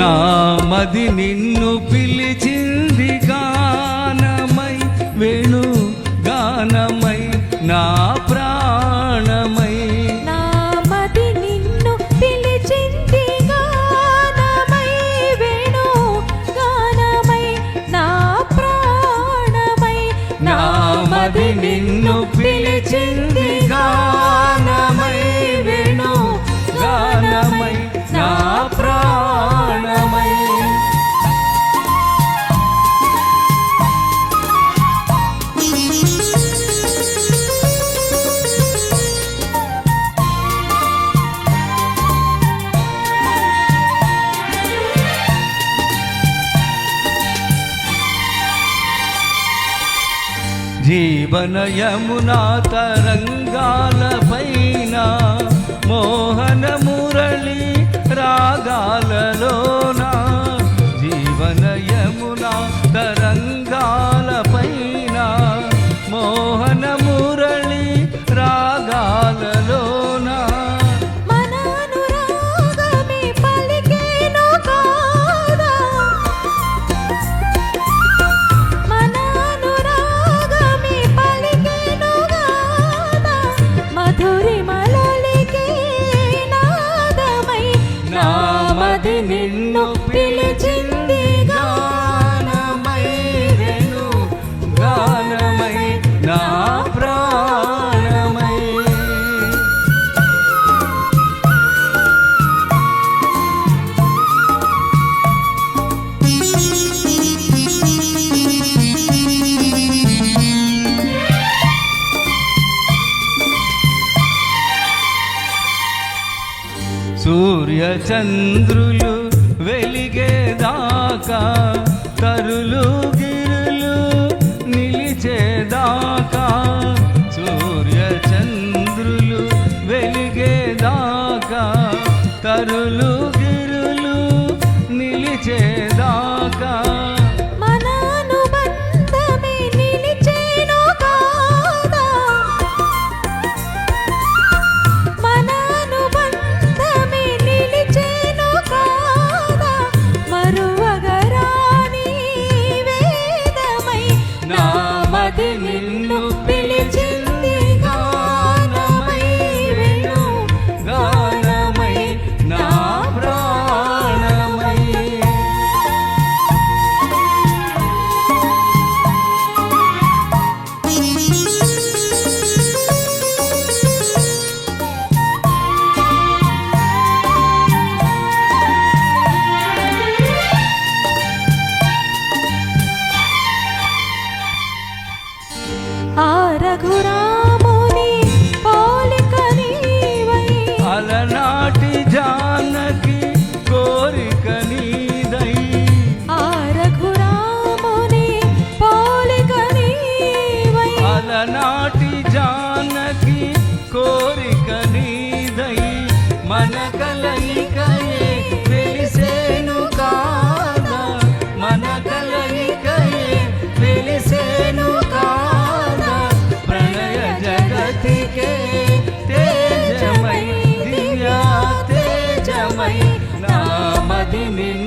నా మది నిన్ను పిలిచింది గానమై వేణు గానమై నా ప్రాణమై నా మది నిన్ను పిలిచింది గానమై వేణు గానమై నా ప్రాణమై నా మది నిన్ను పిలిచింది గానమై వేణు గానమై నా ప్రాణమై జీవన యమునా తరంగాల పైన మోహన మురళి రాగాలలోన జీవన యమునా తరంగాల పైన మోహన మురళి రాగాలలోన మననురాగమే పలికేను కాదా మననురాగమే పలికేను కాదా మధురి మలలికే నాదమై నా మది నిన్ను పిలిచింది గానమై వేణు గానమై నా ప్రాణమై సూర్య చంద్రులు వెలిగేదాకా తరులు గిరులు నిలిచేదాకా సూర్య చంద్రులు వెలిగేదాకా తరులు గిరులు నిలిచేదాకా మననుబంధమే నిలిచేను కాదా మననుబంధమే నిలిచేను కాదా మరువగరాని వేదమై నా మది నిన్ను పిలిచింది గానమై వేణు గానమై నా ప్రాణమై ఆ రఘురాముని పోలిక నీవై అలనాటి జానకి కోరిక నీదై ఆ రఘురాముని పోలిక నీవై అలనాటి జానకి కోరిక నీదై మన కలయికయే వెలిసేను కాదా మన కలయికయే వెలిసేను కాదా ప్రణయ జగతికే తేజమై దివ్య తేజమై నా మది నిన్ను